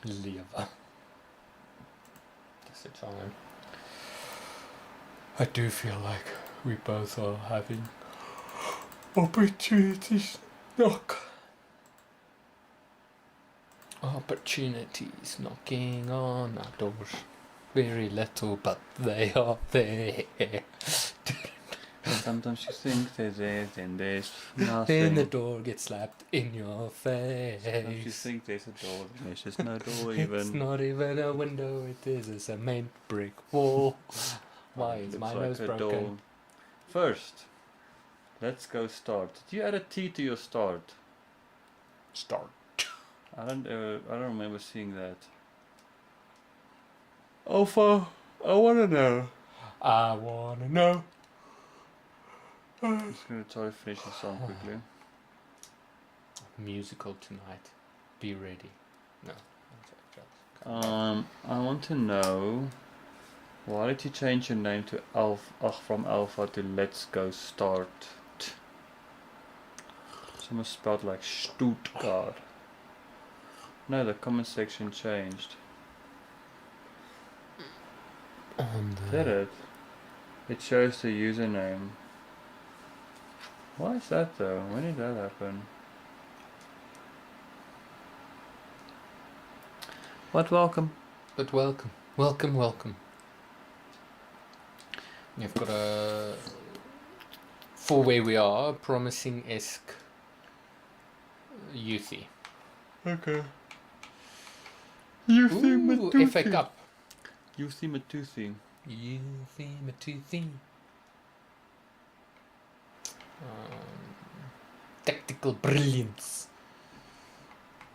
Leva. That's the time. I do feel like we both are having opportunities opportunities knocking on our doors. Very little, but they are there. Sometimes you think there's this, then there's Then nothing. the door gets slapped in your face. Sometimes you think there's a door, then there's just no door It's even. not even a window, it is a cement brick wall. Why It is looks my like nose a broken? door. First, let's go start. Did you add a T to your start? Start. I don't remember seeing that. Alpha, I wanna know. I wanna know. I'm just gonna try to finish the song quickly. Musical tonight. Be ready. No. I want to know, why did you change your name to from Alpha to Let's Go Start? Someone spelled like Stuttgart. No, the comment section changed. Did it? It shows the username. Why is that though? When did that happen? But welcome. But welcome. Welcome, welcome. You've got a, for where we are, promising-esque youthy. Okay. Ooh, FA Cup. Youthy Matuthi. Youthy Matuthi. Tactical brilliance.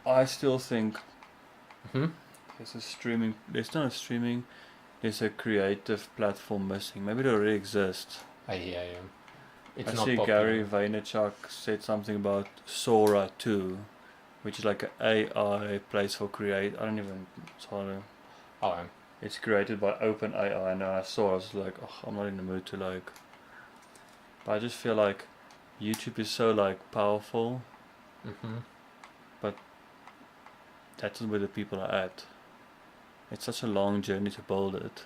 I still think Hmm? there's not a streaming, there's a creative platform missing. Maybe it already exists. I hear you. It's I not see popular. Gary Vaynerchuk said something about Sora 2, which is like an AI place for create. I don't even. Sorry. Oh, It's created by OpenAI, and I saw. I was like, oh, I'm not in the mood to like. But I just feel like YouTube is so like powerful. mm-hmm. That's where the people are at. It's such a long journey to build it.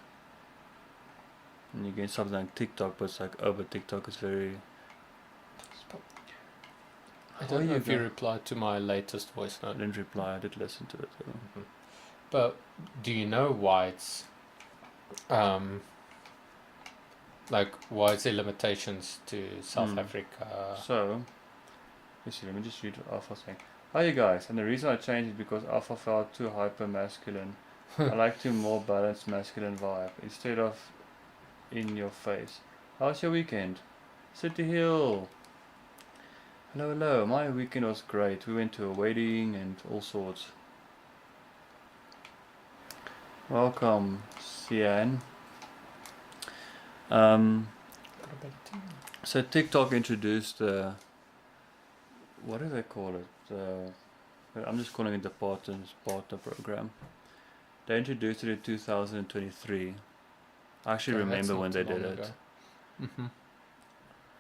And you get something like TikTok, but it's like, oh, but TikTok is very. I don't know if you replied to my latest voice I note. didn't reply. I did listen to it. So. Mm-hmm. But do you know why it's like why is there limitations to South Africa? So, let me just read what Alpha saying. Hi you guys, and the reason I changed it because Alpha felt too hyper masculine. I like to more balanced masculine vibe instead of in your face. How's your weekend? City Hill. Hello, hello. My weekend was great. We went to a wedding and all sorts. Welcome, Cian. So TikTok introduced what do they call it? I'm just calling it the partner program. They introduced it in 2023. I actually remember when they did it. Mm-hmm.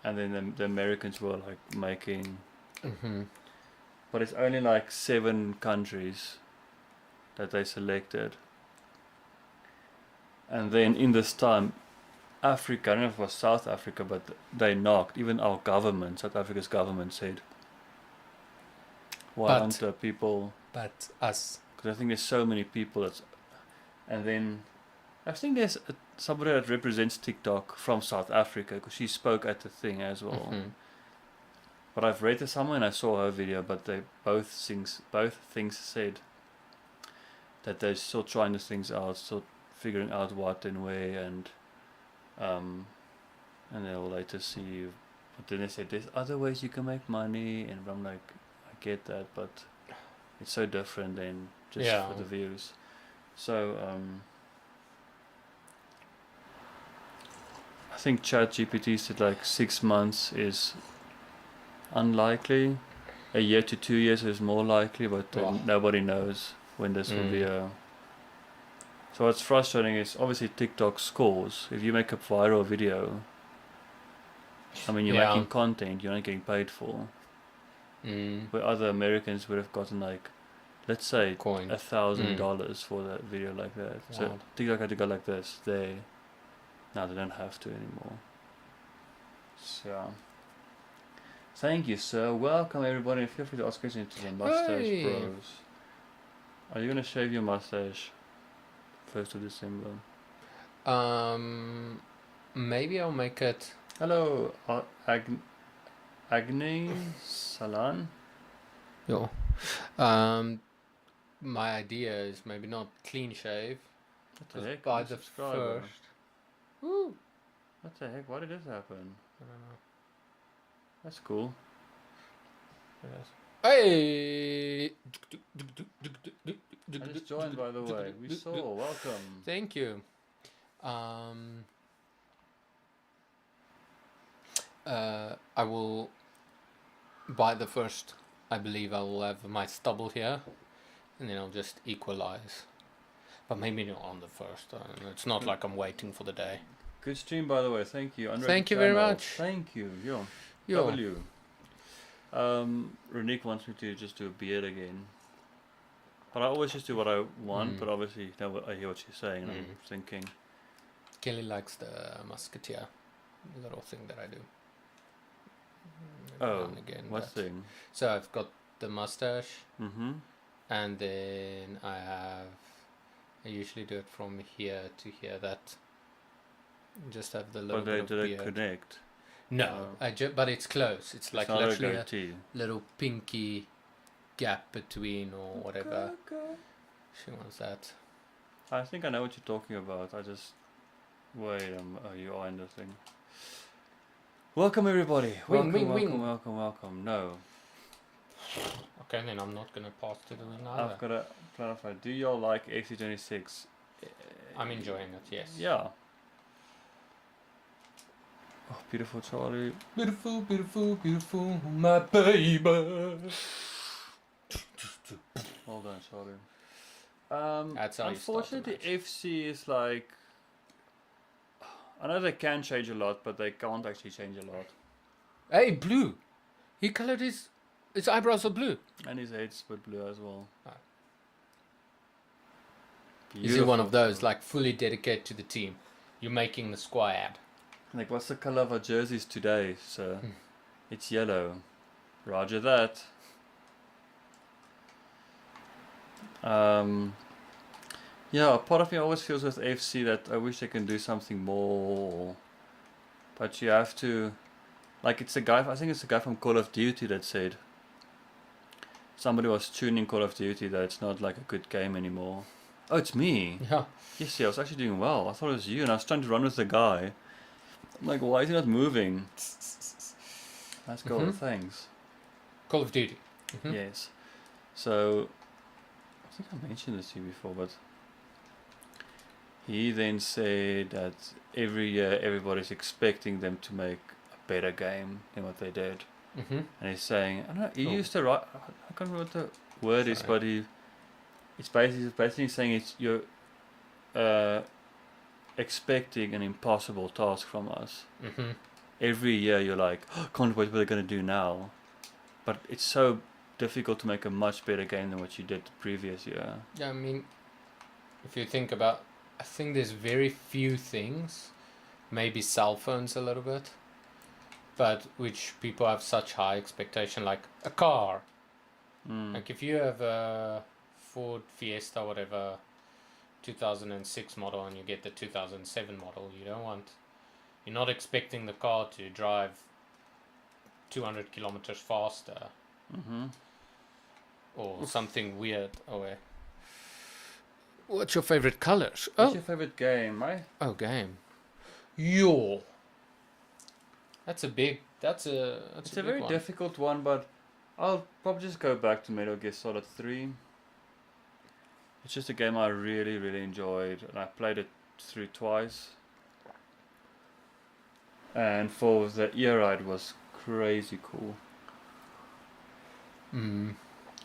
And then the Americans were like making. Mm-hmm. But it's only like 7 countries that they selected. And then in this time, Africa, I don't know if it was South Africa, but they knocked. Even our government, South Africa's government said, why aren't the people... But us. Because I think there's so many people that's... And then I think there's somebody that represents TikTok from South Africa, because she spoke at the thing as well. Mm-hmm. But I've read it somewhere and I saw her video, but they both things said that they're still trying the things out, still figuring out what and where, and they'll later see. But then they said there's other ways you can make money, and I'm like, I get that, but it's so different than just for the views. So I think ChatGPT said like 6 months is unlikely. A year to 2 years is more likely, but nobody knows when this will be a... So what's frustrating is obviously TikTok scores. If you make a viral video, I mean, you're making content, you're not getting paid for. But other Americans would have gotten like let's say Coin. $1,000 for that video like that. So Wow. TikTok had to go like this. Now they don't have to anymore. So thank you, sir. Welcome everybody. Feel free to ask questions to the Mustache Hey. Bros. Are you gonna shave your mustache 1st of December? Maybe I'll make it. Hello, Agni Salan. Yo. My idea is maybe not clean shave. What the Just heck? by I'm a the subscriber. first. Woo. What the heck? Why did this happen? I don't know. That's cool. Yes. Hey. I just joined, by the way. We saw. Welcome. Thank you. I will by the first. I believe I will have my stubble here, and then I'll just equalize. But maybe not on the first. It's not like I'm waiting for the day. Good stream, by the way. Thank you. Unread Thank you very channel. much. Thank you. Yo. Yo. W. Renique wants me to just do a beard again. But I always just do what I want, but obviously now I hear what she's saying and I'm thinking. Kelly likes the musketeer little thing that I do. Oh, Now and again, what but- thing? So I've got the mustache, Mm-hmm. and then I usually do it from here to here. That just have the little But bit of do they beard. connect? No, Oh. but it's close. It's like It's not a literally a goatee. little pinky gap between or whatever. Okay. She wants that. I think I know what you're talking about. I just wait. You are in the thing. Welcome everybody. Wing, Welcome, wing, welcome, wing. welcome, welcome. No, Okay, then I'm not gonna pass to the wing either. I've got to clarify. Do y'all like FC26? I'm enjoying it. Yes. Yeah. Oh, beautiful Charlie. Beautiful, beautiful, beautiful, my baby. Well done, Charlie. That's how you start the unfortunately, match. FC is like. I know they can change a lot, but they can't actually change a lot. Hey, blue. He colored his eyebrows are blue. And his head's with blue as well. Ah. Is he one of those like fully dedicated to the team? You're making the squad. Like, what's the color of our jerseys today, sir? It's yellow. Roger that. Yeah, part of me always feels with AFC that I wish they can do something more. But you have to, like, it's a guy. I think it's a guy from Call of Duty that said somebody was tuning Call of Duty that it's not like a good game anymore. Oh, it's me. Yeah. Yes, yeah, I was actually doing well. I thought it was you, and I was trying to run with the guy. I'm like, why is he not moving? Let's go. Mhm. Thanks. Call of Duty. Mhm. Yes. So, I think I mentioned this to you before, but he then said that every year everybody's expecting them to make a better game than what they did. Mhm. And he's saying, I don't know, he Oh. used the right, I can't remember what the word is, Sorry. but it's basically saying you're expecting an impossible task from us. Mhm. Every year you're like, oh, can't wait what they're going to do now. But it's so difficult to make a much better game than what you did the previous year. Yeah, I mean, if you think about, I think there's very few things, maybe cell phones a little bit, but which people have such high expectation, like a car. Mm. Like if you have a Ford Fiesta, whatever, 2006 model, and you get the 2007 model, you're not expecting the car to drive 200 kilometers faster Mm-hmm. or something weird. What's your favorite colors? What's your favorite game, Game. Yo. That's a big. That's It's a a big very one. difficult one, but I'll probably just go back to Metal Gear Solid 3. It's just a game I really, really enjoyed, and I played it through twice. And for the era, it was crazy cool. Mm.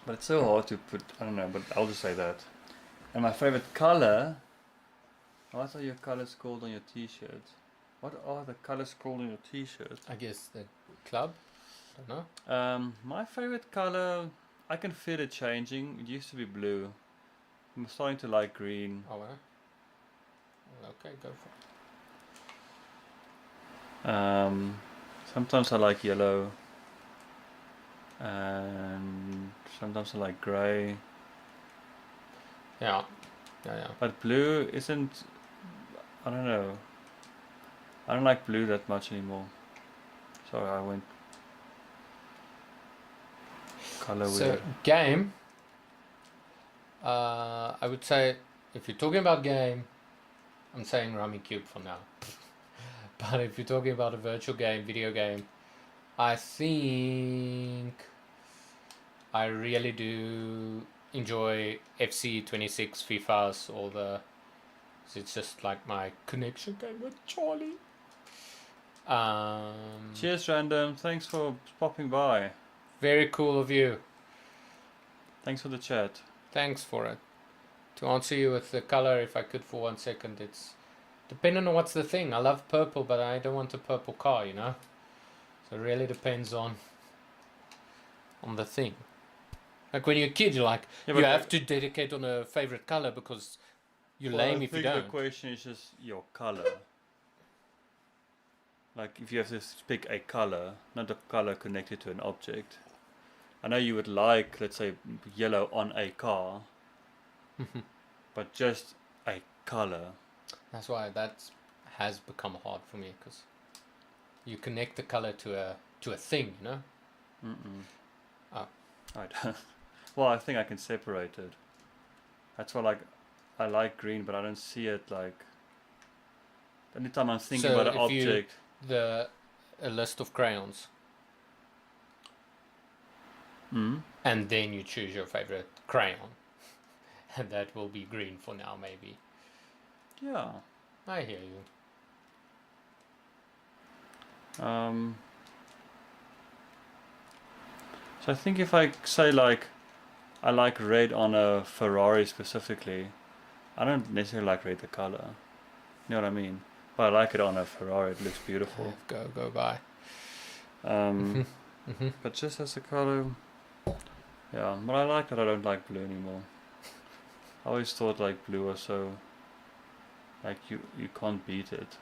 But it's so hard to put, I don't know, but I'll just say that. And my favorite color, what are your colors called on your t-shirt? What are the colors called on your t-shirt? I guess the club. I don't know. My favorite color, I can feel it changing. It used to be blue. I'm starting to like green. Oh, well. Okay, go for it. Sometimes I like yellow, and sometimes I like grey. Yeah. Yeah. But blue isn't. I don't know. I don't like blue that much anymore. Sorry, I went color So, weird. game. I would say, if you're talking about game, I'm saying Rummy Cube for now. But if you're talking about a virtual game, video game, I think I really do enjoy FC 26, FIFA's, all the. It's just like my connection game with Charlie. Cheers, random. Thanks for popping by. Very cool of you. Thanks for the chat. Thanks for it. To answer you with the color, if I could for 1 second, it's depending on what's the thing. I love purple, but I don't want a purple car, you know? So it really depends on the thing. Like when you're a kid, you're like, Yeah, you but have to dedicate on a favorite color because you're lame if you I don't. think the question is just your color. Like if you have to pick a color, not a color connected to an object. I know you would like, let's say, yellow on a car, but just a color. That's why that has become hard for me because you connect the color to a thing, you know? Oh. I don't. Well, I think I can separate it. That's why, like, I like green, but I don't see it like. Anytime I'm thinking So about an if you- object, A list of crayons, mm, and then you choose your favorite crayon, and that will be green for now, maybe. yeah. I hear you. So I think if I say like, I like red on a Ferrari specifically, I don't necessarily like red the color. You know what I mean? But I like it on a Ferrari. It looks beautiful. Go by. But just as a color, yeah. But I like that I don't like blue anymore. I always thought like blue was so, like you can't beat it.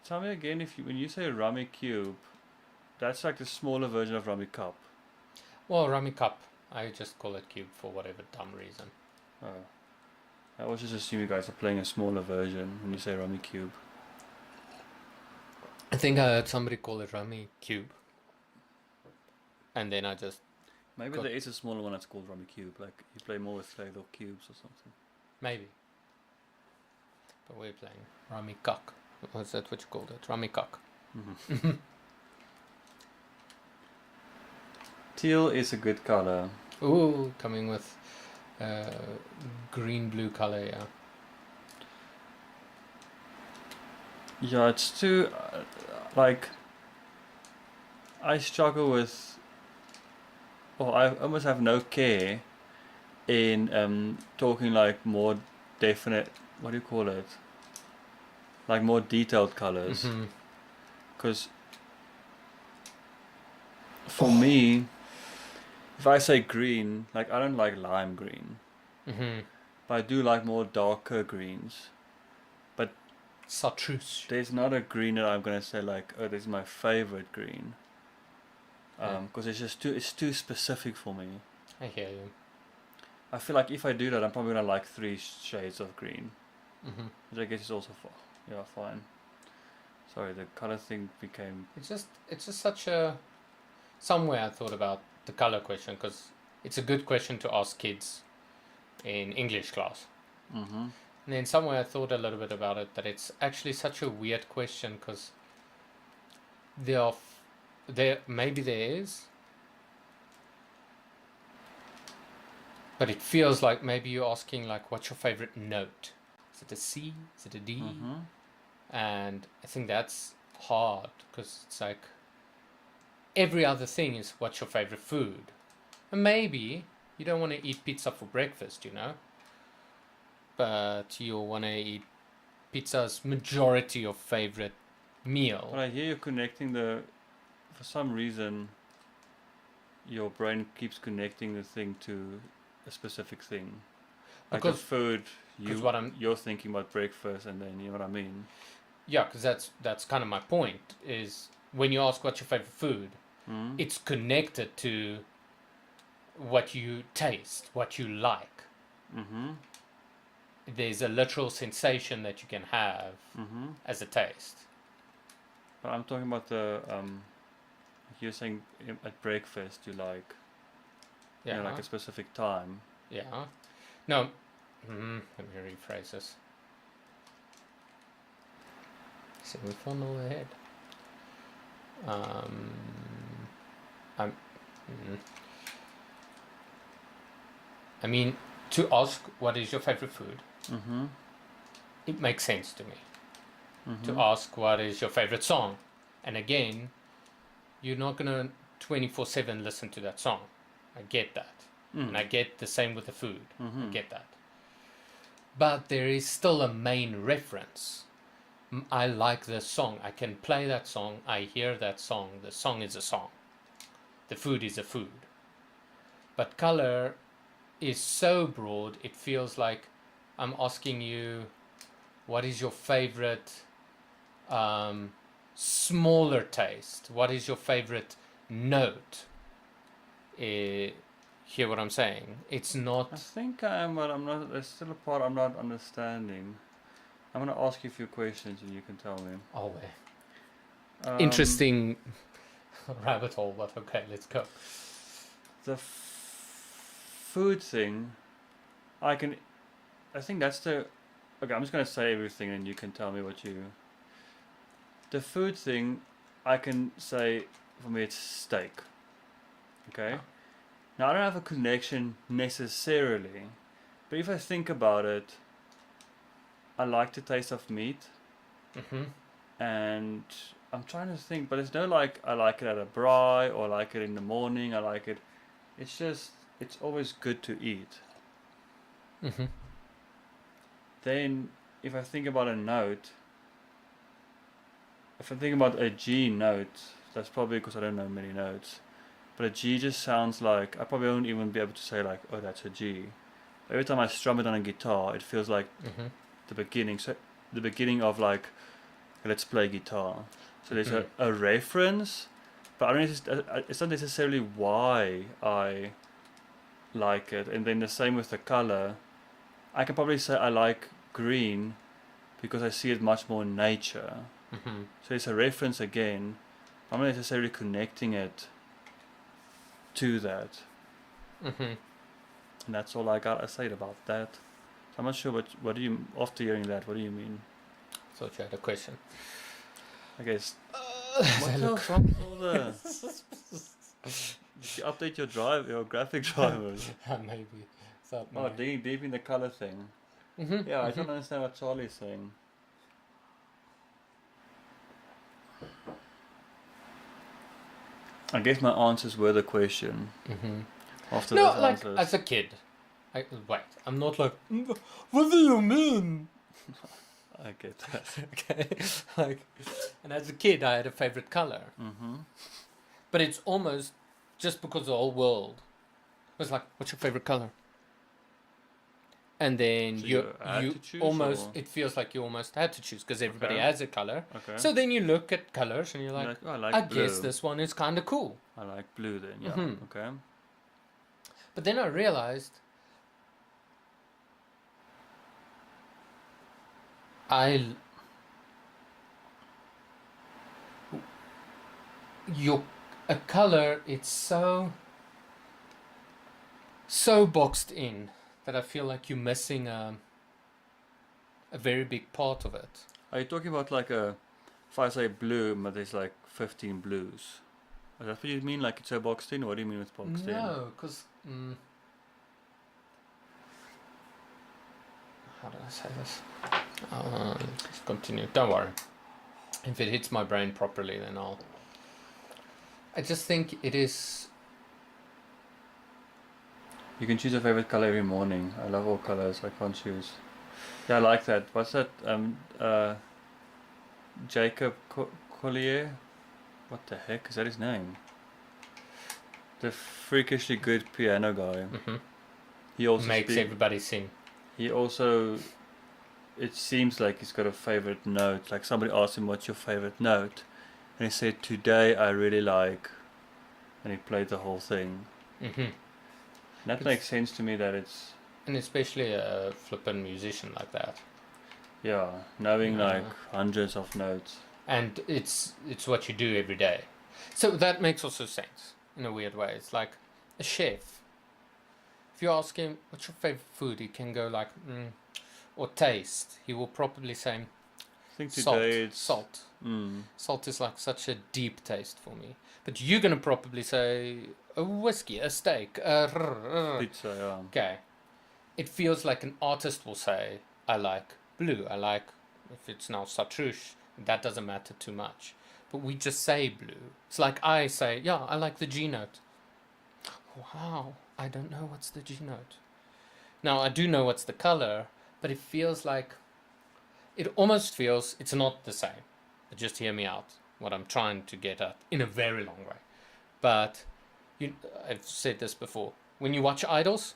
Tell me again if when you say Rummy Cube, that's like the smaller version of Rummy Cup. Well, Rummy Cup. I just call it cube for whatever dumb reason. Oh. I always just assume you guys are playing a smaller version when you say Rummy Cube. I think I heard somebody call it Rummy Cube. And then I just... Maybe Got- there is a smaller one that's called Rummy Cube, like you play more with clay or cubes or something. Maybe. But we're playing Rummy Cock. Was that what you called it? Rummy Cock. Teal is a good color. Ooh, coming with green-blue color, yeah. Yeah, it's too like I struggle with, or I almost have no care in talking like more definite. What do you call it? Like more detailed colors, because for me, if I say green, like I don't like lime green, but I do like more darker greens. Chartreuse. There's not a green that I'm gonna say like, oh, this is my favorite green. Because it's too specific for me. I hear you. I feel like if I do that, I'm probably gonna like 3 shades of green, which I guess is also fine. Sorry, the color thing became. It's just such a. Somewhere I thought about the color question because it's a good question to ask kids in English class. And then somewhere I thought a little bit about it that it's actually such a weird question because maybe there is, but it feels like maybe you're asking like, what's your favorite note? Is it a C? Is it a D? And I think that's hard because it's like every other thing is what's your favorite food, and maybe you don't want to eat pizza for breakfast, you know. But you'll want to eat pizza's majority of favorite meal. But I hear you connecting for some reason, your brain keeps connecting the thing to a specific thing. Like the Because- food, 'cause what I'm- you're thinking about breakfast, and then you know what I mean. Yeah, because that's kind of my point. Is when you ask what's your favorite food, Mm? it's connected to what you taste, what you like. Mm-hmm. There's a literal sensation that you can have Mm-hmm. as a taste. But I'm talking about the you're saying at breakfast you like, Yeah. you know, like a specific time. Yeah. No. Let me rephrase this. So we funnel ahead. I'm. I mean, to ask what is your favorite food, Mm-hmm. it makes sense to me. Mm-hmm. To ask what is your favorite song, and again, you're not gonna 24/7 listen to that song. I get that, and I get the same with the food. Mm-hmm. I get that. But there is still a main reference. I like this song. I can play that song. I hear that song. The song is a song. The food is a food. But color is so broad, it feels like I'm asking you, what is your favorite smaller taste? What is your favorite note? Hear what I'm saying? It's not. I think I am, but I'm not. There's still a part I'm not understanding. I'm gonna ask you a few questions and you can tell me. Oh, interesting rabbit hole, but okay, let's go. The food thing, I think that's the. Okay, I'm just gonna say everything and you can tell me what you. The food thing, I can say for me it's steak. Okay. Oh. Now I don't have a connection necessarily, but if I think about it, I like the taste of meat, and I'm trying to think, but there's no like I like it at a braai or I like it in the morning. I like it. It's just it's always good to eat. Then if I think about a note, if I think about a G note, that's probably because I don't know many notes. But a G just sounds like I probably won't even be able to say like, oh, that's a G. Every time I strum it on a guitar, it feels like the beginning. So the beginning of like, let's play guitar. So there's a reference, but I don't. It's not necessarily why I like it. And then the same with the color. I can probably say I like green because I see it much more in nature. So it's a reference again. I'm not necessarily connecting it to that. And that's all I gotta say about that. I'm not sure what do you, after hearing that, what do you mean? Thought you had a question. I guess. What else? What's all the... Did you update your graphic drivers? Maybe. That Oh, digging deep in the color thing. Yeah, I don't understand what Charlie's saying. I guess my answers were the question. After No, those like answers. as a kid. I'm not like, what do you mean? I get that. Okay, like, and as a kid, I had a favorite color. But it's almost just because the whole world was like, "What's your favorite color?" And then So you had to choose, almost or? it feels like you almost had to choose because everybody Okay. has a color. Okay. So then you look at colors and you're like, oh, I like I blue. guess this one is kind of cool. I like blue then, yeah. Mhm. Okay. But then I realized a color, it's so boxed in that I feel like you're missing a very big part of it. Are you talking about like if I say blue, but there's like 15 blues? Is that what you mean? Like it's so boxed in? What do you mean with boxed in? No, because how did I say this? Just continue. Don't worry. If it hits my brain properly, then I just think it is. You can choose a favorite color every morning. I love all colors. I can't choose. Yeah, I like that. What's that? Jacob Collier? What the heck is that his name? The freakishly good piano guy. Hmm. He also Makes everybody sing. He also, it seems like he's got a favorite note. Like somebody asked him, "What's your favorite note?" And he said, "Today I really like," and he played the whole thing. Hmm. And that makes sense to me that it's, And especially a flippin' musician like that. yeah, knowing Yeah. like hundreds of notes. And it's what you do every day. So that makes also sense in a weird way. It's like a chef. If you ask him what's your favorite food, he can go like or taste. He will probably say I think today salt. it's Salt. Mm, Salt is like such a deep taste for me. But you're gonna probably say a whiskey, a steak, pizza, yeah. Okay. It feels like an artist will say, I like blue. I like, if it's now Satrush, that doesn't matter too much. But we just say blue. It's like I say, yeah, I like the G note. Wow, I don't know what's the G note. Now, I do know what's the color, but it feels like, it almost feels it's not the same. But just hear me out, what I'm trying to get at in a very long way. But I've said this before. When you watch Idols,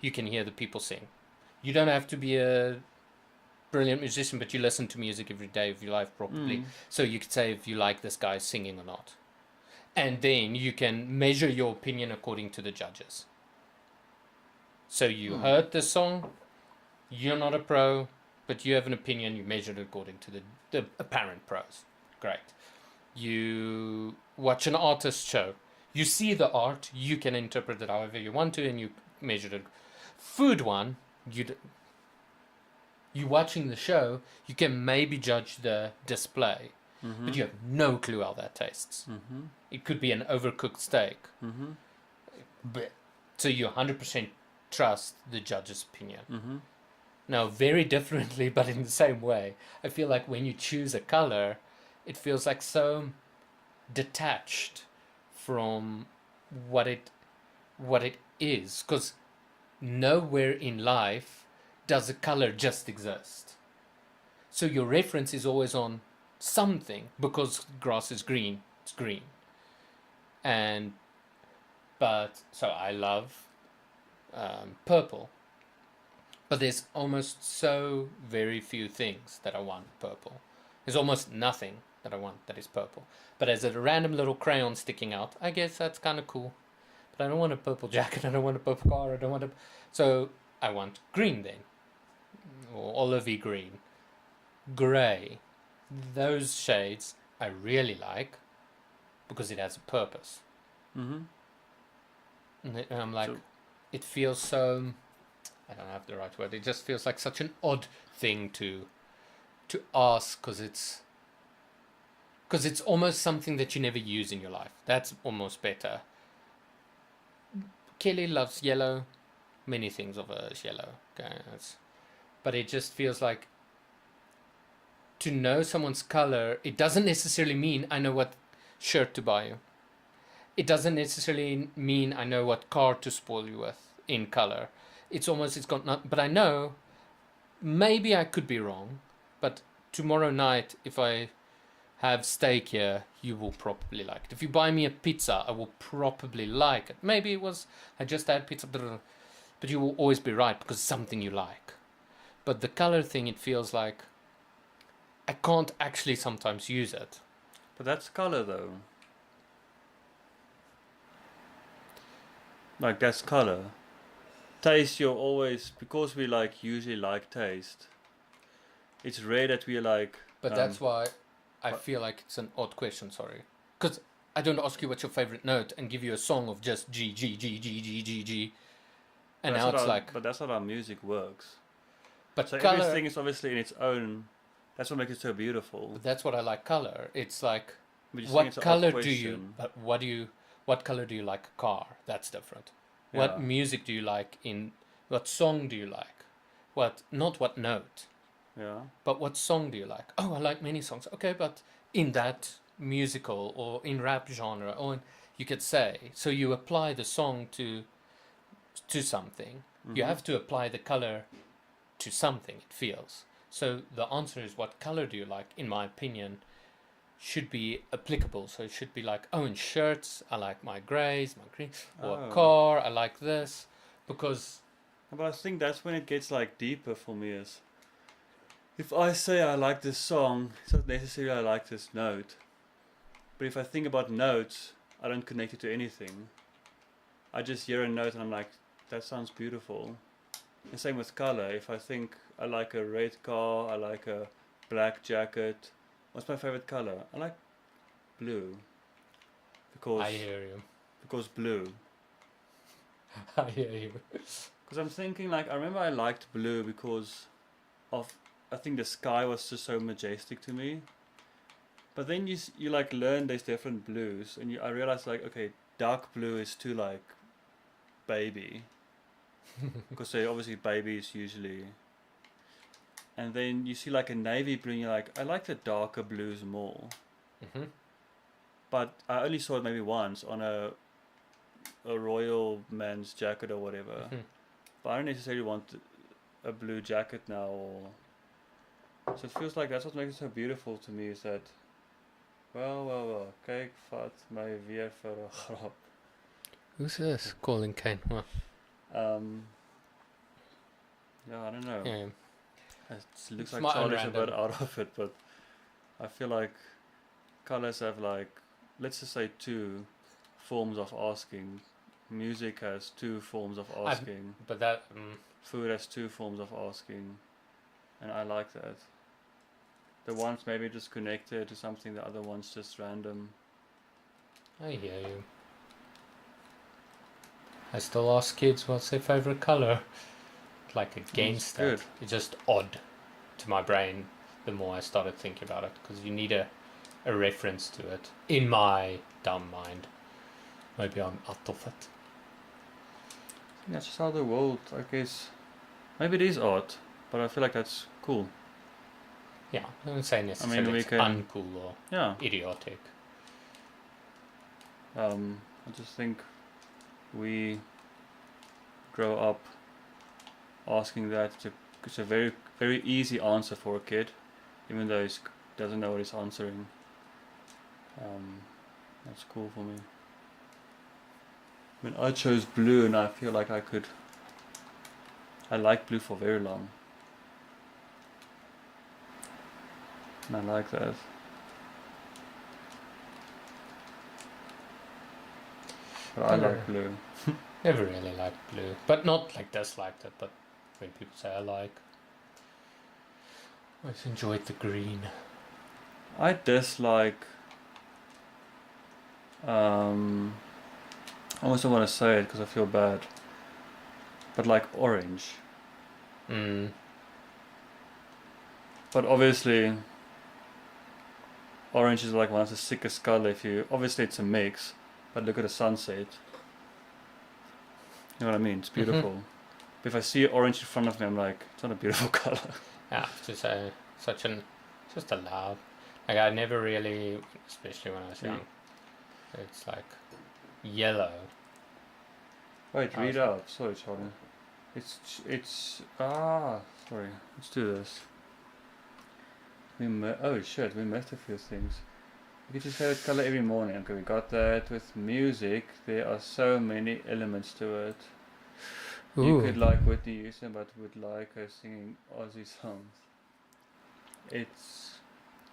you can hear the people sing. You don't have to be a brilliant musician, but you listen to music every day of your life probably. So you could say if you like this guy singing or not. And then you can measure your opinion according to the judges. So you heard the song, you're not a pro, but you have an opinion, you measured it according to the apparent pros. Great. You watch an artist show, you see the art, you can interpret it however you want to, and you measure it. Food one, you watching the show, you can maybe judge the display, but you have no clue how that tastes. It could be an overcooked steak. But, so you 100% trust the judge's opinion. Now, very differently, but in the same way, I feel like when you choose a color, it feels like so detached from what it is, because nowhere in life does a color just exist. So your reference is always on something, because grass is green, it's green. But so I love purple, but there's almost so very few things that I want purple. There's almost nothing that I want that is purple. But as a random little crayon sticking out, I guess that's kind of cool. But I don't want a purple jacket, I don't want a purple car, I don't want a... So I want green then. Or olivey green. Grey. Those shades I really like because it has a purpose. And I'm like, So- it feels so... I don't have the right word. It just feels like such an odd thing to ask, because it's almost something that you never use in your life. That's almost better. Kelly loves yellow. Many things of her is yellow. Okay, but it just feels like to know someone's color, it doesn't necessarily mean I know what shirt to buy you. It doesn't necessarily mean I know what car to spoil you with in color. It's got not, but I know, maybe I could be wrong, but tomorrow night, if I have steak here, you will probably like it. If you buy me a pizza, I will probably like it. Maybe I just had pizza, but you will always be right because it's something you like. But the color thing, it feels like I can't actually sometimes use it. But that's color though. Like that's color. Taste, you're always, because we like usually like taste. It's rare that we like. But that's why I feel like it's an odd question, sorry. Because I don't ask you what's your favorite note and give you a song of just G, G, G, G, G, G, G. And now it's like... But that's not how music works. But So color... everything is obviously in its own. That's what makes it so beautiful. But that's what I like color. It's like, But you think what it's an odd color do you... question. But what color do you like a car? That's different. Yeah. What music do you like in... What song do you like? Not what note. Yeah. But what song do you like? Oh, I like many songs. Okay, but in that musical or in rap genre, or you could say, so you apply the song to something. You have to apply the color to something. It feels. So the answer is, what color do you like? In my opinion, should be applicable. So it should be like, oh, in shirts, I like my greys, my green, or a Oh. car, I like this, because But I think that's when it gets like deeper for me. Is if I say I like this song, it's not necessarily I like this note. But if I think about notes, I don't connect it to anything. I just hear a note and I'm like, that sounds beautiful. And same with color. If I think I like a red car, I like a black jacket. What's my favorite color? I like blue. I hear you. Because blue. I hear you. Because I'm thinking like I remember I liked blue because of I think the sky was just so majestic to me. But then you like learn there's different blues and I realized like okay, dark blue is too like baby. Because they obviously babies usually. And then you see like a navy blue and you're like I like the darker blues more. Mm-hmm. But I only saw it maybe once on a royal man's jacket or whatever. Mm-hmm. But I don't necessarily want a blue jacket now. So it feels like that's what makes it so beautiful to me is that, well, kyk vat my weer vir 'n grap. Who's this calling Kane? Well, Yeah, I don't know. yeah. It looks It's like my Charlie's a bit unrandom. out of it, but I feel like colors have like, let's just say 2 forms of asking. Music has 2 forms of asking. But that, Food has 2 forms of asking, and I like that. The one's maybe just connected to something, the other one's just random. I hear you. I still ask kids what's their favorite color. Like against good. that, it's just odd to my brain the more I started thinking about it, because you need a reference to it. In my dumb mind, maybe I'm out of it. That's just how the world, I guess. Maybe it is odd, but I feel like that's cool. Yeah, I don't say necessarily we it's can- uncool or Yeah. idiotic. I just think we grow up asking that. It's a very, very easy answer for a kid, even though he doesn't know what he's answering. That's cool for me. I mean, I chose blue, and I feel like I liked blue for very long. And I like that. But I like blue. Never really liked blue, but not like disliked it. But when people say I like, I always enjoyed the green. I dislike. I almost don't want to say it because I feel bad. But like orange. Mm. But obviously, orange is like one of the sickest color. Obviously it's a mix, but look at the sunset. You know what I mean? It's beautiful. But if I see orange in front of me, I'm like, it's not a beautiful color. Yeah, to say just a loud. Like I never really, especially when I was young, it's like yellow. Wait, read out. Sorry, Charlie. Sorry. Let's do this. Oh shit, we missed a few things. You get your favorite color every morning. Okay, we got that. With music, there are so many elements to it. You could like Whitney Houston, but would like her singing Aussie songs. It's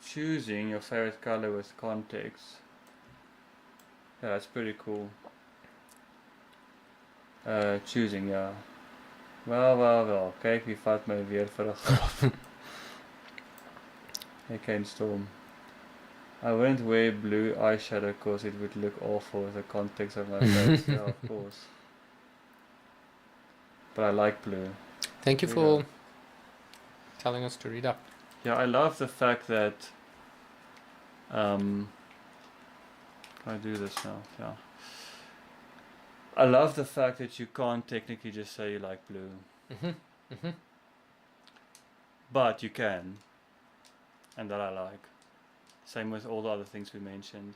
choosing your favorite color with context. Yeah, that's pretty cool. Choosing, yeah. Wel. Kyk wie vat my weer vir 'n grap. Hey, Kane Storm. I wouldn't wear blue eyeshadow because it would look awful with the context of my face. Yeah, of course. But I like blue. Thank you Read for up. telling us to read up. Yeah, I love the fact that. Can I do this now? Yeah. I love the fact that you can't technically just say you like blue. But you can. And that I like. Same with all the other things we mentioned.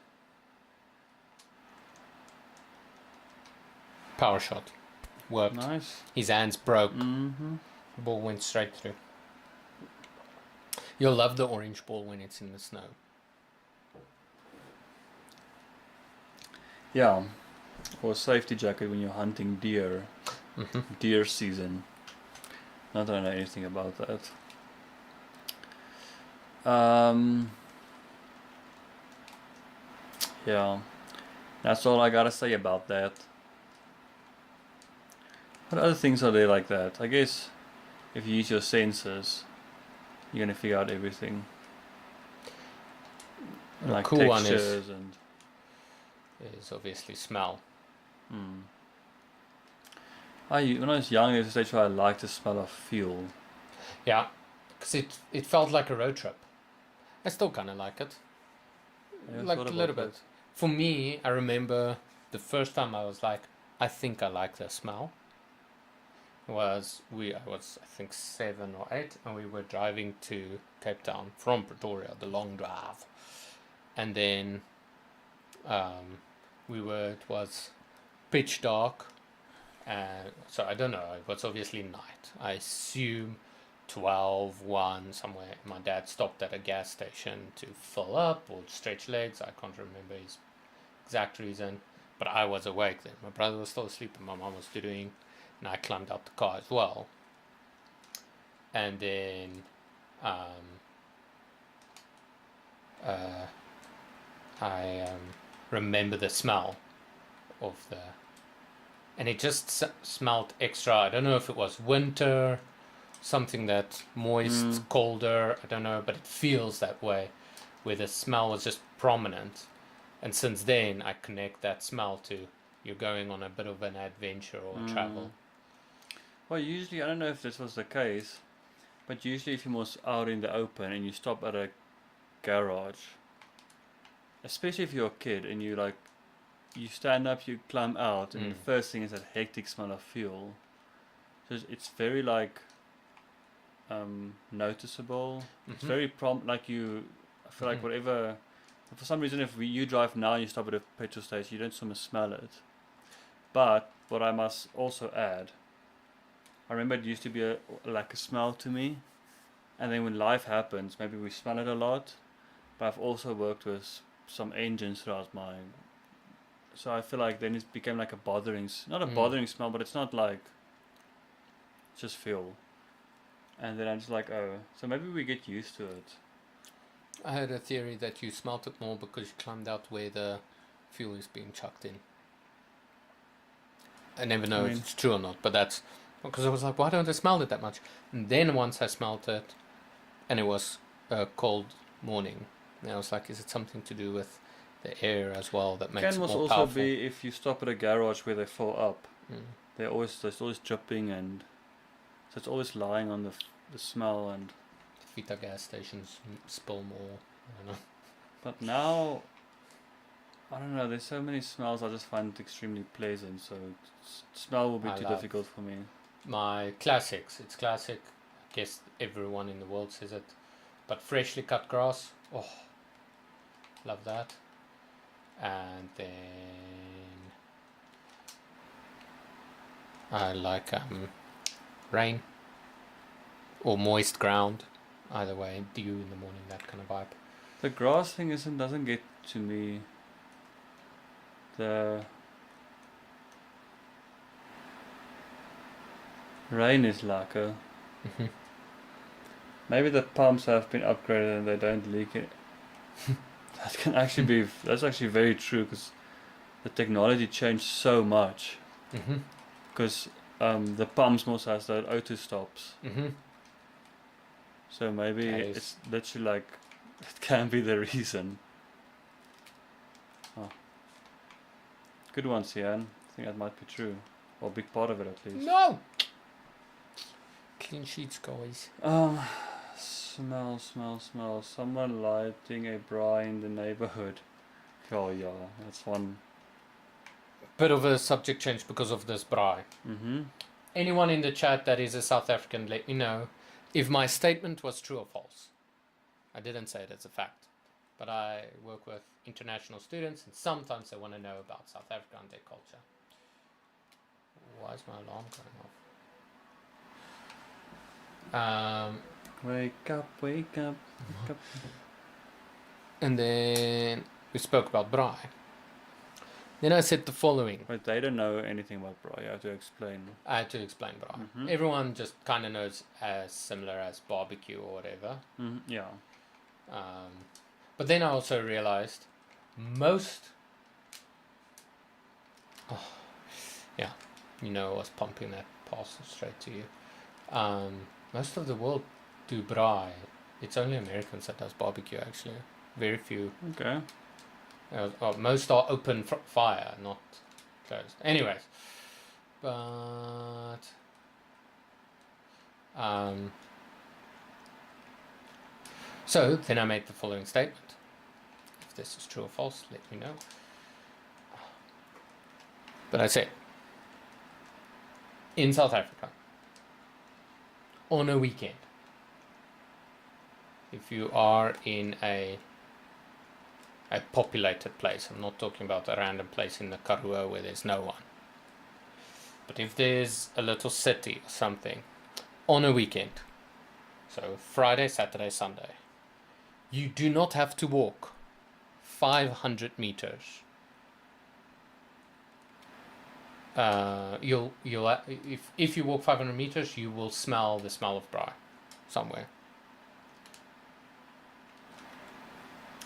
Power shot. Worked. Nice. His hands broke. Mm-hmm. Ball went straight through. You'll love the orange ball when it's in the snow. Yeah, or safety jacket when you're hunting deer. Mm-hmm. Deer season. Not that I know anything about that. Yeah, that's all I gotta say about that. What other things are there like that? I guess if you use your senses, you're gonna figure out everything. A Like cool one textures and. is obviously smell. Hmm. When I was young, there was a stage where I liked the smell of fuel. Yeah, because it felt like a road trip. I still kind of like it. Yeah, Like what a about little that? bit. For me, I remember the first time I was like, I think I like the smell. I was I think 7 or 8, and we were driving to Cape Town from Pretoria, the long drive, and then it was pitch dark, and so I don't know. It was obviously night. I assume 12, 1 somewhere. My dad stopped at a gas station to fill up or stretch legs. I can't remember his exact reason, but I was awake then. My brother was still asleep, and my mom was doing, and I climbed out the car as well. And then I remember the smell of and it just smelled extra. I don't know if it was winter, something that moist, colder. I don't know, but it feels that way, where the smell was just prominent. And since then, I connect that smell to you're going on a bit of an adventure or travel. Well, usually, I don't know if this was the case, but usually if you're out in the open and you stop at a garage, especially if you're a kid and you stand up, you climb out, and the first thing is that hectic smell of fuel. So it's very noticeable. It's very prompt. I feel like whatever. For some reason, if you drive now and you stop at a petrol station, you don't sort of smell it. But what I must also add, I remember it used to be like a smell to me, and then when life happens, maybe we smell it a lot. But I've also worked with some engines throughout so I feel like then it became like a not a bothering smell, but it's not like just fuel. And then I'm just like, oh, so maybe we get used to it. I had a theory that you smelt it more because you climbed out where the fuel is being chucked in. I never know if it's true or not, but that's because I was like, why don't I smell it that much? And then once I smelt it, and it was a cold morning, and I was like, is it something to do with the air as well that makes it more also powerful? Be if you stop at a garage where they fill up. There's always dripping, and so it's always lying on the smell. And Vita gas stations spill more. I don't know. But now, I don't know. There's so many smells. I just find it extremely pleasant. So smell will be too difficult for me. My classics. It's classic. I guess everyone in the world says it. But freshly cut grass. Oh, love that. And then I like rain or moist ground. Either way, dew in the morning, that kind of vibe. The grass thing doesn't get to me. The rain is lacquer. Maybe the pumps have been upgraded and they don't leak it. That's actually very true, because the technology changed so much. Because the pumps also has the auto stops. So maybe it's literally like it can be the reason. Oh. Good one, Sian. I think that might be true, or a big part of it at least. No. Clean sheets, guys. Smell. Someone lighting a braai in the neighborhood. Oh yeah, that's one. Bit of a subject change because of this braai. Anyone in the chat that is a South African, let me know if my statement was true or false. I didn't say it as a fact, but I work with international students, and sometimes they want to know about South Africa and their culture. Why is my alarm going off? Wake up, wake up, wake up. And then we spoke about braai. Then I said the following. But they don't know anything about braai. You have to explain. I had to explain braai. Mhm. Everyone just kind of knows as similar as barbecue or whatever. Yeah. But then I also realized most. Oh, yeah, you know, I was pumping that parcel straight to you. Most of the world do braai. It's only Americans that does barbecue actually. Very few. Okay. Most are open fire, not closed. Anyways, but so then I made the following statement. If this is true or false, let me know. But I said, in South Africa, on a weekend, if you are in a populated place, I'm not talking about a random place in the Karoo where there's no one, but if there's a little city or something, on a weekend, so Friday, Saturday, Sunday, you do not have to walk 500 meters. You'll if you walk 500 meters, you will smell the smell of braai somewhere.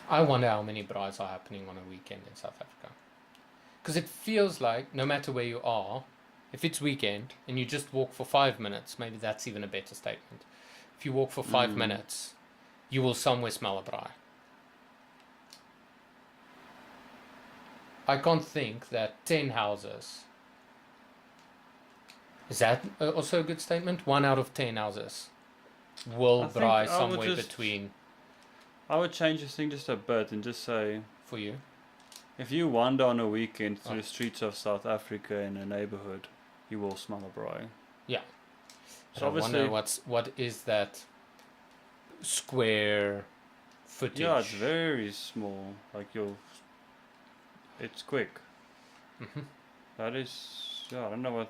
I wonder how many braais are happening on a weekend in South Africa, because it feels like no matter where you are, if it's weekend and you just walk for 5 minutes, maybe that's even a better statement. If you walk for 5 minutes, you will somewhere smell a braai. I can't think that 10 houses. Is that also a good statement? 1 out of 10 houses will braai somewhere between. I would change this thing just a bit and just say, For you, if you wander on a weekend through the streets of South Africa in a neighborhood, you will smell a braai. yeah. So I obviously, wonder what is that square footage? yeah, it's very small. Like it's quick. Mhm. That is, yeah, I don't know what,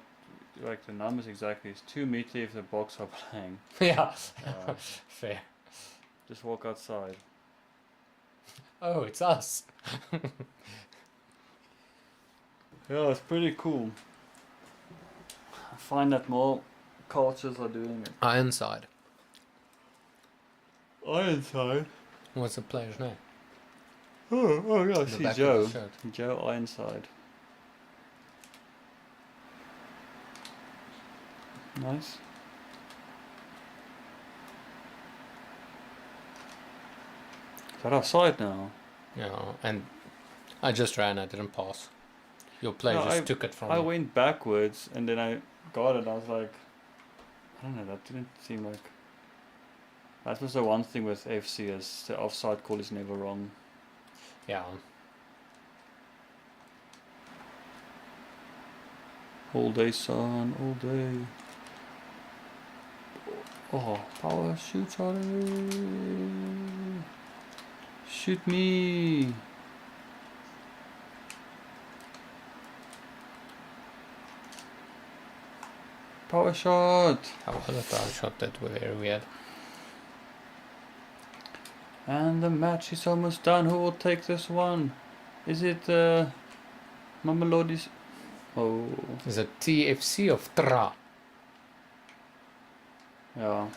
like the numbers exactly. It's 2 meters if the box are playing. Yeah, Uh, fair. just walk outside. Oh, it's us. Yeah, it's pretty cool. I find that more cultures are doing it. Ironside. Ironside? What's the player's name? Oh yeah, I The see back of Joe. the shirt. Joe Ironside. Nice. Is that outside now? Yeah, and I just ran. I didn't pass. Your player No, just took it from I me. went backwards and then I got it. I was like, I don't know. That didn't seem like. That was the one thing with FC is the offside call is never wrong. Yeah. All day sun, all day. Oh, power shoot Charlie. Shoot me. Power shot. How was the power shot? That were very weird. And the match is almost done. Who will take this one? Is it Mamelodi's? Oh. Is it TFC of Tra? Yeah.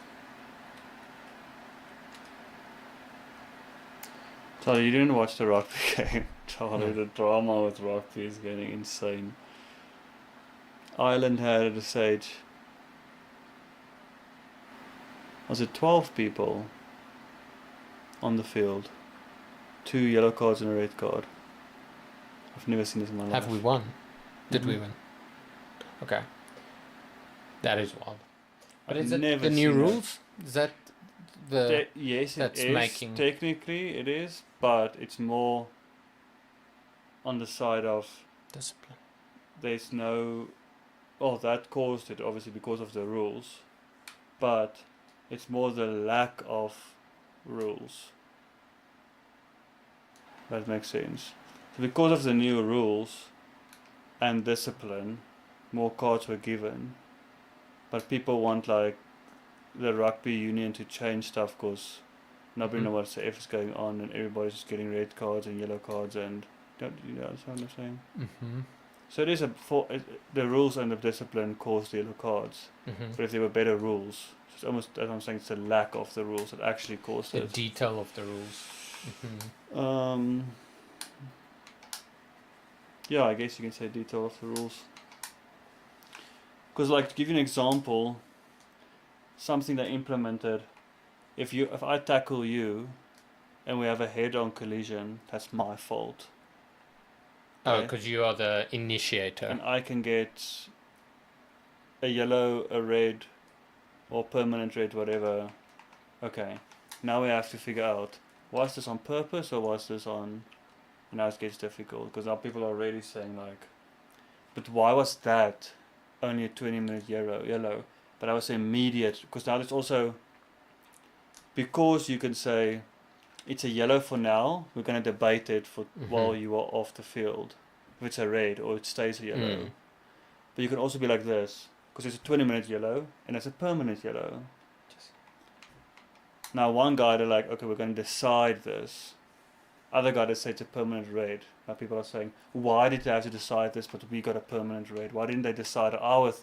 Charlie, you didn't watch the rugby game. Charlie, No. the drama with rugby is getting insane. Ireland had at a stage. Was it 12 people on the field? 2 yellow cards and a red card. I've never seen this in my life. Have we won? Did we Mhm. win? Okay. That is wild. But I've is it never the new seen that. rules? Is that the Yes, it that's is. making- Technically, it is, but it's more on the side of discipline? there's no. Well, that caused it obviously because of the rules, but it's more the lack of rules. That makes sense. So because of the new rules and discipline, more cards were given, but people want like the rugby union to change stuff because nobody Mhm. knows what the F is going on, and everybody's just getting red cards and yellow cards, and don't you know what I'm saying? Mm-hmm. So it is the rules and the discipline cause the yellow cards. Mm-hmm. But if there were better rules, it's almost as I'm saying, it's a lack of the rules that actually caused The it. detail of the rules. Mm-hmm. Yeah, I guess you can say detail of the rules. Because, like, to give you an example, something they implemented, if I tackle you, and we have a head-on collision, that's my fault. Oh, Okay? because you are the initiator. And I can get a yellow, a red, or permanent red, whatever. Okay, now we have to figure out, was this on purpose or was this on... Now it gets difficult, because now people are already saying like, but why was that only a 20-minute yellow? But I was immediate, because now there's also, because you can say, it's a yellow for now, we're going to debate it for while you are off the field, if it's a red or it stays a yellow. Mm. But you can also be like this, because it's a 20-minute yellow and it's a permanent yellow. Now one guy, they're like, okay, we're going to decide this. Other guy, they say it's a permanent red. Now people are saying, why did they have to decide this, but we got a permanent red? Why didn't they decide our...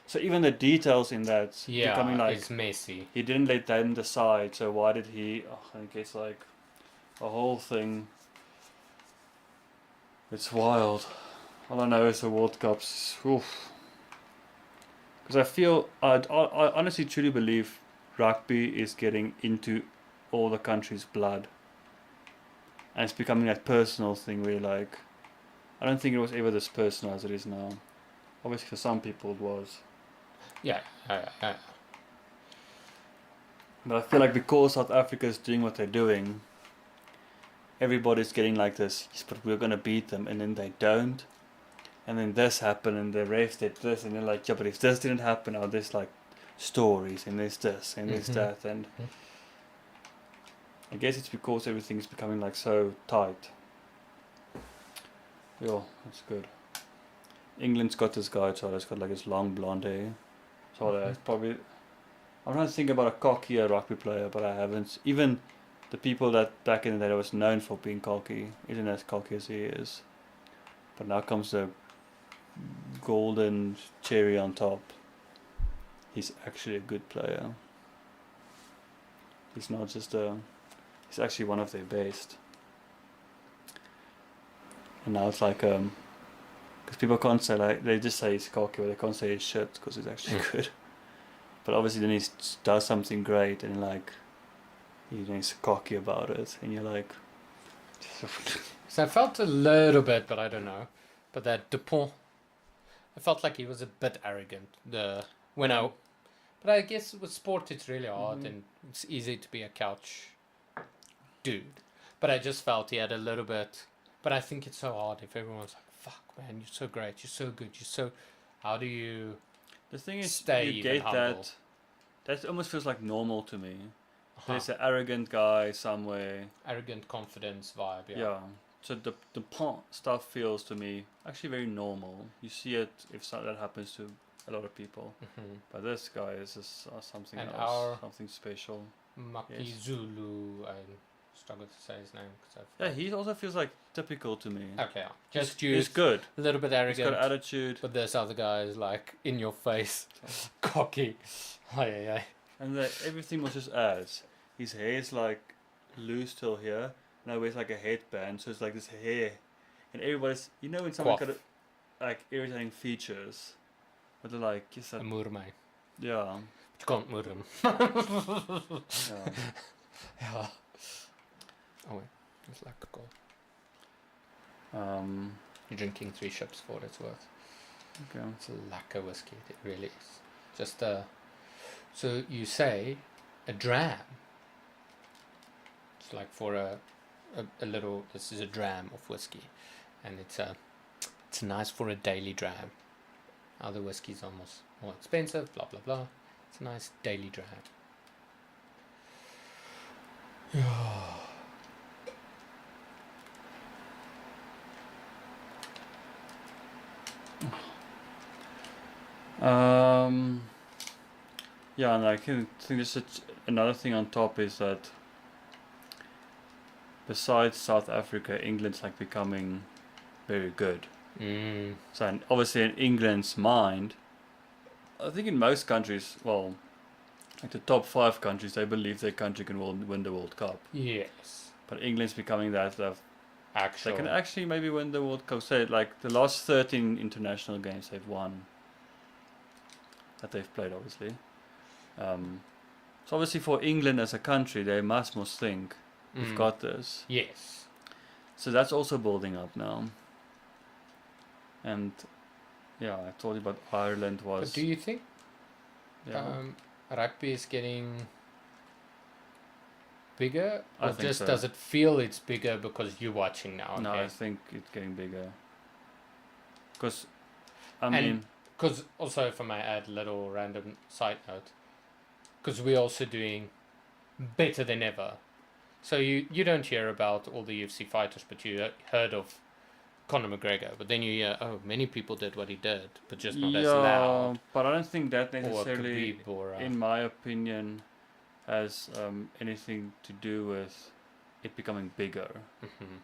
So even the details in that becoming like... it's messy. He didn't let them decide, so why did he... I think it's like a whole thing. It's wild. All I know is the World Cups. Oof. Because I feel... I honestly truly believe rugby is getting into all the country's blood. And it's becoming that personal thing where like... I don't think it was ever this personal as it is now. Obviously for some people it was. Yeah. But I feel like because South Africa is doing what they're doing, everybody's getting like this, yes, but we're going to beat them, and then they don't. And then this happened, and the refs did this, and they're like, yeah, but if this didn't happen, now there's like stories, and there's this, and there's that, and I guess it's because everything's becoming like so tight. Yeah, that's good. England's got this guy, Charlie's got like his long blonde hair. So it's probably... I'm trying to think about a cockier rugby player, but I haven't. Even the people that back in the day was known for being cocky isn't as cocky as he is. But now comes the golden cherry on top. He's actually a good player. He's not just a... He's actually one of their best. And now it's like... because people can't say like... They just say he's cocky, but they can't say he's shit because he's actually good. But obviously then he does something great and like... He's cocky about it. And you're like... So I felt a little bit, but I don't know. But that Dupont, I felt like he was a bit arrogant. But I guess with sport it's really hard and it's easy to be a couch dude. But I just felt he had a little bit. But I think it's so hard if everyone's like, "Fuck, man, you're so great, you're so good, you're so." How do you? The thing is, Stay you even get humble. that almost feels like normal to me. Uh-huh. There's an arrogant guy somewhere. Arrogant confidence vibe. Yeah. So the pont stuff feels to me actually very normal. You see it if that happens to a lot of people. But this guy is just something And else, something special. Maki Zulu, I struggle to say his name because Yeah, he also feels like typical to me. Okay, just He's good. a little bit He's arrogant. got attitude. But this other guy is like in your face, cocky. Ay. And everything was just as. His hair is like loose till here. Now he wears like a headband, so it's like this hair. And everybody's, you know when someone got like irritating features. But they're like, yes, that, Moer my. yeah. You can't moer him. Yeah. Ja. Oh wait, it's like a goal. You're drinking 3 ships for what it's worth. Okay. It's a lacquer whiskey, it really is. Just so you say a dram. It's like for a little. This is a dram of whiskey, and it's nice for a daily dram. Other whiskies are more expensive. Blah blah blah. It's a nice daily dram. Yeah, and I think this is another thing on top is that besides South Africa, England's like becoming very good. So and obviously in England's mind, I think in most countries, well, like the top 5 countries, they believe their country can win the World Cup. Yes. But England's becoming that they Actual. can actually maybe win the World Cup. Say like the last 13 international games they've won. That they've played, obviously. So obviously for England as a country, they must think we've got this. Yes. So that's also building up now. And yeah, I told you about Ireland was. But do you think Yeah, rugby is getting bigger, I or think just so. does it feel it's bigger because you're watching now? No, Okay? I think it's getting bigger. Because, I And- mean, Because also, if I may add a little random side note, because we're also doing better than ever. So you don't hear about all the UFC fighters, but you heard of Conor McGregor. But then you hear, oh, many people did what he did, but just not as loud. but I don't think that Or necessarily, Khabib or in my opinion, has anything to do with it becoming bigger. Mhm.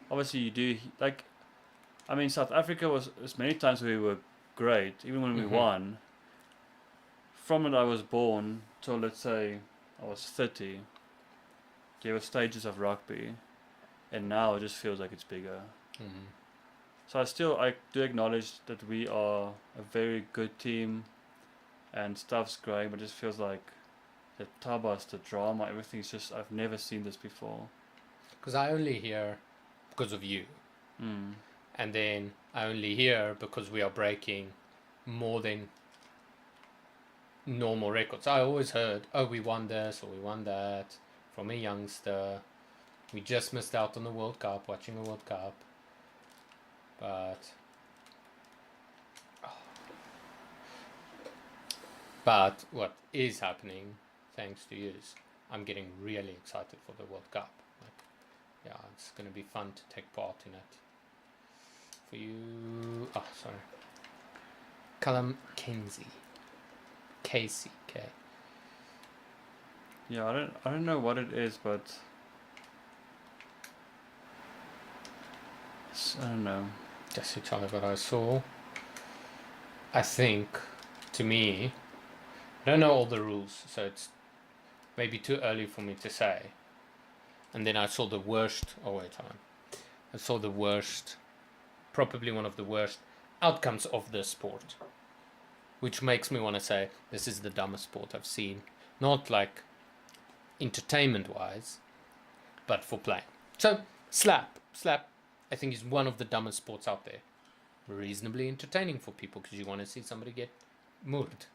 Obviously, you do like. I mean, South Africa was as many times we were great, even when we Mhm. won. From when I was born till let's say I was 30, there were stages of rugby, and now it just feels like it's bigger. Mhm. So I do acknowledge that we are a very good team, and stuff's great, but it just feels like the tabas, the drama, everything's just I've never seen this before. Because I only hear because of you, and then I only hear because we are breaking more than normal records. I always heard, oh, we won this or we won that from a youngster. We just missed out on the World Cup, watching the World Cup. But what is happening, thanks to you, is I'm getting really excited for the World Cup. Like, yeah, it's going to be fun to take part in it. For you, oh, sorry, Callum Kinsey, Casey, K. Yeah, I don't know what it is, but I don't know. Just to tell you what I saw. I think, to me, I don't know all the rules, so it's maybe too early for me to say. And then I saw the worst. Oh wait, hold on. I saw the worst, probably one of the worst outcomes of this sport, which makes me want to say this is the dumbest sport I've seen. Not like entertainment-wise, but for playing. So slap. I think is one of the dumbest sports out there. Reasonably entertaining for people because you want to see somebody get moved.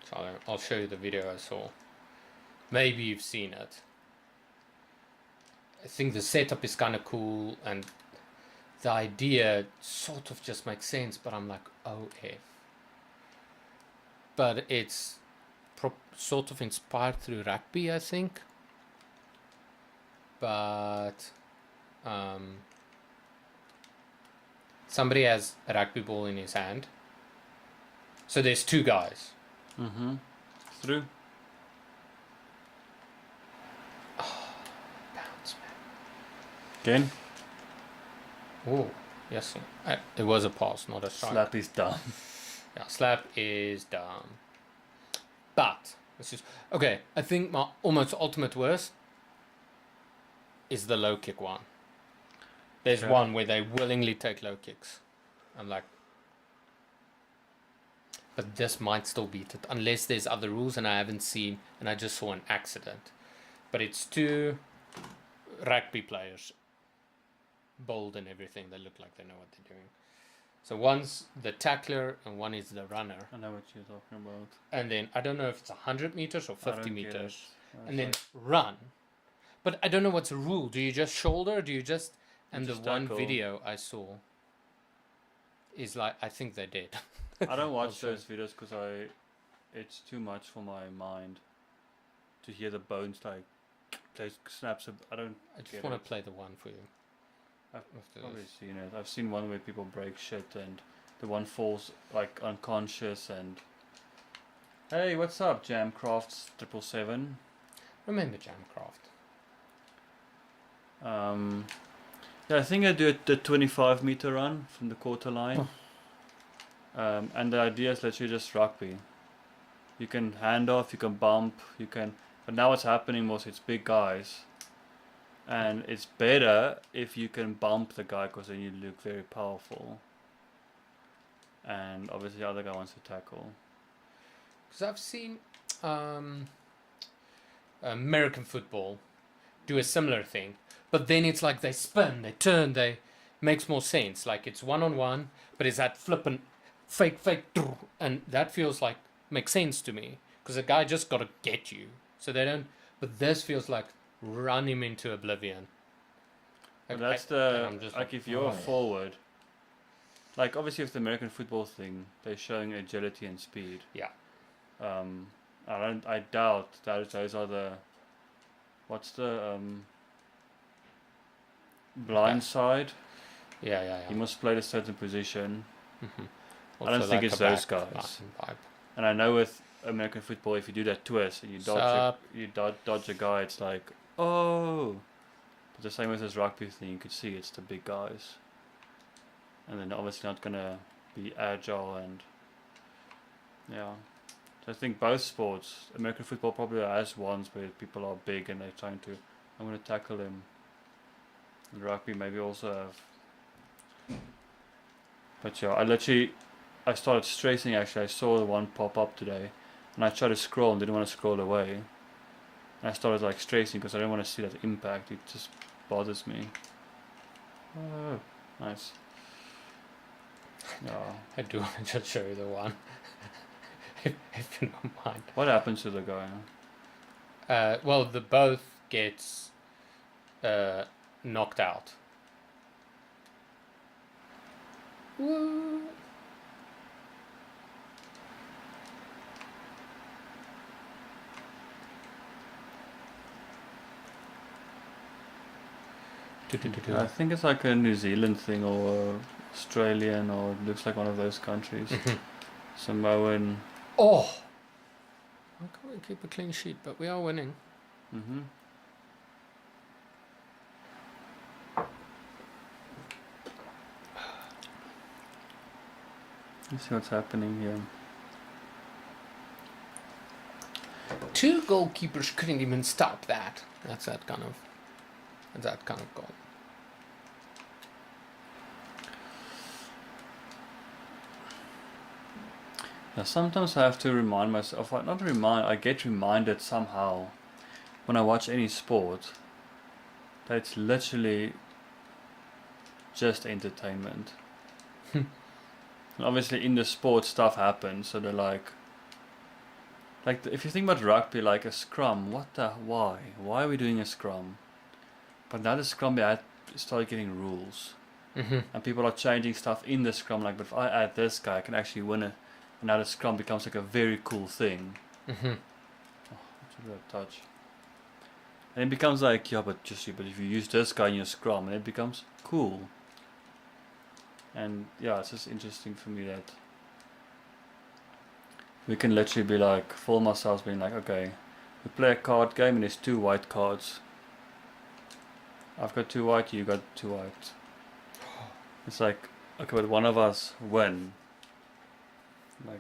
So I'll show you the video I saw. Maybe you've seen it. I think the setup is kind of cool and the idea sort of just makes sense, but I'm like, oh F. But it's sort of inspired through rugby, I think. But somebody has a rugby ball in his hand. So there's two guys. Through. Bounce, man. Again, Oh, yes. It was a pass, not a strike. slap is dumb. Yeah, slap is dumb. But this is okay. I think my almost ultimate worst is the low kick one. There's Okay. one where they willingly take low kicks. I'm like, but this might still beat it unless there's other rules and I haven't seen and I just saw an accident. But it's two rugby players, bold and everything. They look like they know what they're doing. So one's the tackler and one is the runner. I know what you're talking about. And then I don't know if it's 100 meters or I 50 don't get it. meters. That's And then like- run. But I don't know what's the rule. Do you just shoulder? Do you just... And the just one tackle. video I saw is like, I think they did. I don't watch I'll show those videos because it's too much for my mind to hear the bones like those snaps. I don't. I just get want it. to play the one for you. I've After probably this. seen it. I've seen one where people break shit and the one falls like unconscious and Hey, what's up, Jamcrafts 777? Remember Jamcraft? Yeah, I think I do the 25-meter run from the quarter line. And the idea is literally just rugby. You can hand off, you can bump, you can. But now what's happening was it's big guys, and it's better if you can bump the guy because then you look very powerful. And obviously the other guy wants to tackle. Because I've seen American football do a similar thing, but then it's like they spin, they turn, they makes more sense. Like it's 1-on-1, but it's that flippant fake, and that feels like makes sense to me because the guy just got to get you, so they don't. But this feels like run him into oblivion. But Like, that's and I'm just like if you're a forward. Like obviously with the American football thing, they're showing agility and speed. Yeah. I doubt that those are the. What's the blind side? Yeah. You must play a certain position. Mm-hmm. I don't think it's those guys. And I know with American football, if you do that twist and you dodge a guy, it's like, oh. But the same with this rugby thing, you could see it's the big guys, and then obviously not gonna be agile and yeah. So I think both sports, American football probably has ones where people are big and they're trying to, I'm gonna tackle him. And rugby maybe also have. But yeah, I started stressing actually. I saw the one pop up today, and I tried to scroll and didn't want to scroll away. And I started like stressing because I didn't want to see that impact. It just bothers me. Oh, nice. Yeah. I do want to just show you the one, if you don't mind. What happens to the guy? Well, the both gets knocked out. Woo. I think it's like a New Zealand thing or Australian, or it looks like one of those countries. Samoan. Oh! I can't keep a clean sheet, but we are winning. Mm-hmm. Let's see what's happening here. 2 goalkeepers couldn't even stop that. That's that kind of goal. Now sometimes I have to remind myself, I get reminded somehow when I watch any sport that it's literally just entertainment. And obviously in the sport stuff happens, so they're like if you think about rugby, like a scrum, why are we doing a scrum? But now the scrum started getting rules, and people are changing stuff in the scrum. Like, but if I add this guy, I can actually win it. And now the scrum becomes like a very cool thing. Oh, that's a bit of touch. And it becomes like, yeah, but if you use this guy in your scrum, and it becomes cool. And yeah, it's just interesting for me that we can literally be like, fool ourselves being like, okay, we play a card game and there's 2 white cards. I've got 2 white, you got 2 white. It's like, okay, but one of us win. Like,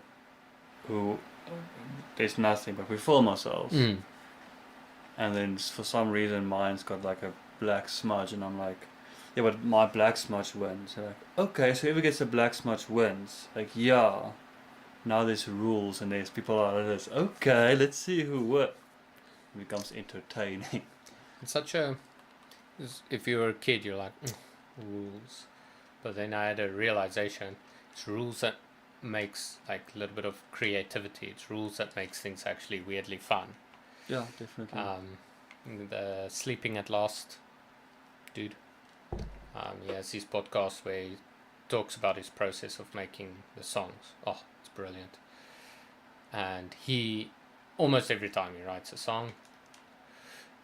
there's nothing, but we film ourselves. And then for some reason mine's got like a black smudge, and I'm like, yeah, but my black smudge wins. So like, okay, so whoever gets the black smudge wins. Like, yeah, now there's rules and there's people out of this. Okay, let's see who wins. It becomes entertaining. It's such a... If you were a kid, you're like, rules. But then I had a realization. It's rules that makes like a little bit of creativity. It's rules that makes things actually weirdly fun. Yeah, definitely. The Sleeping at Last dude. He has his podcast where he talks about his process of making the songs. Oh, it's brilliant. And he, almost every time he writes a song,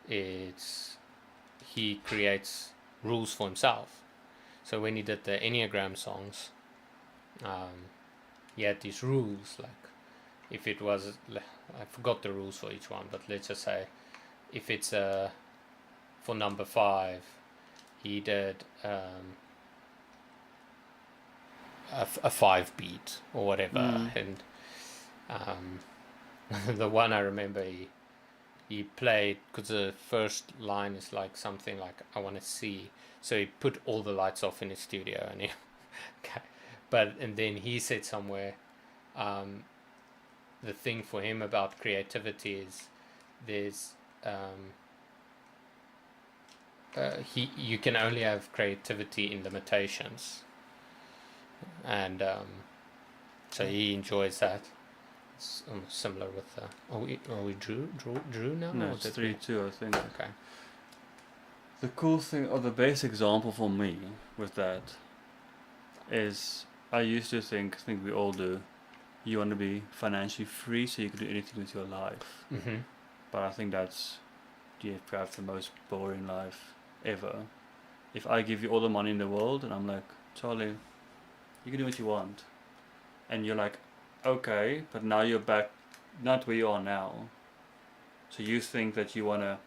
he creates rules for himself. So when he did the Enneagram songs, he had these rules like if it was, I forgot the rules for each one, but let's just say if it's for number 5, he did a 5 beat or whatever, and the one I remember he played, because the first line is like something like I want to see, so he put all the lights off in his studio, and and then he said somewhere, the thing for him about creativity is there's you can only have creativity in limitations, and so he enjoys that. It's almost similar with are we drew now? No, it's 3-2, I think. Okay. The cool thing, or the best example for me with that, is I used to think we all do, you want to be financially free so you can do anything with your life. Mm-hmm. But I think that's, you have the most boring life ever. If I give you all the money in the world and I'm like, Charlie, you can do what you want, and you're like, okay, but now you're back not where you are now, so you think that you want to,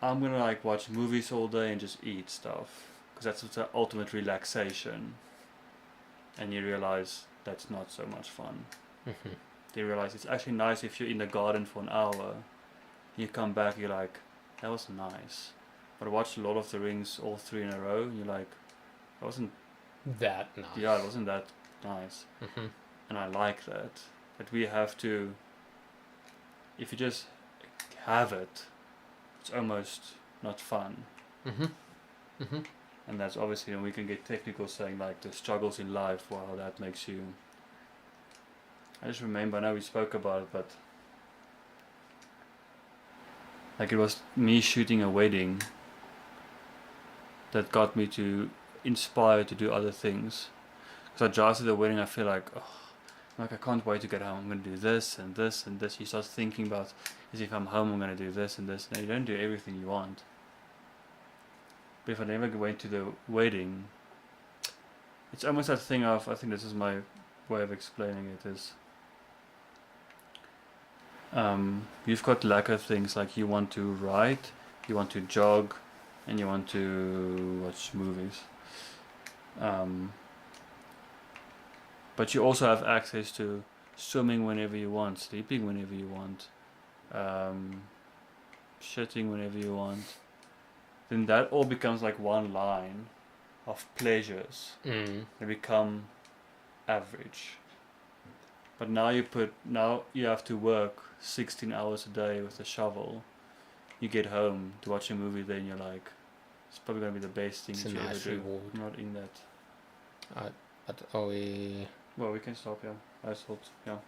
I'm gonna like watch movies all day and just eat stuff because that's the ultimate relaxation, and you realize that's not so much fun. Mm-hmm. You realize it's actually nice if you're in the garden for an hour, you come back, you're like, that was nice. But I watched Lord of the Rings all 3 in a row, and you're like, that wasn't that nice. Yeah, it wasn't that nice. Mm-hmm. And I like that we have to, if you just have it, it's almost not fun. Mm-hmm. Mm-hmm. And that's obviously, and we can get technical saying like the struggles in life, wow, that makes you, I just remember, I know we spoke about it, but like it was me shooting a wedding that got me to inspire to do other things. Because I drive to the wedding, I feel like, oh, like I can't wait to get home. I'm going to do this and this and this. You start thinking about, as if I'm home, I'm going to do this and this. Now you don't do everything you want. But if I never went to the wedding, it's almost that thing of, I think this is my way of explaining it, is you've got lack of things, like you want to write, you want to jog, and you want to watch movies. But you also have access to swimming whenever you want, sleeping whenever you want, shitting whenever you want. Then that all becomes like one line of pleasures. They become average. But now you have to work 16 hours a day with a shovel. You get home to watch a movie, then you're like, it's probably going to be the best thing It's that a you nice ever do. reward. I'm not in that. But are we? Well, we can stop, yeah. I thought, yeah.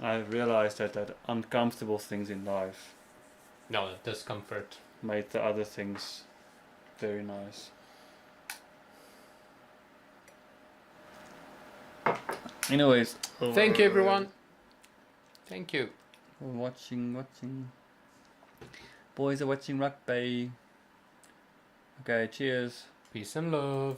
I realized that uncomfortable things in life No, discomfort. made the other things very nice. Anyways. Thank you, everyone. Thank you. Watching. Boys are watching rugby. Okay, cheers. Peace and love.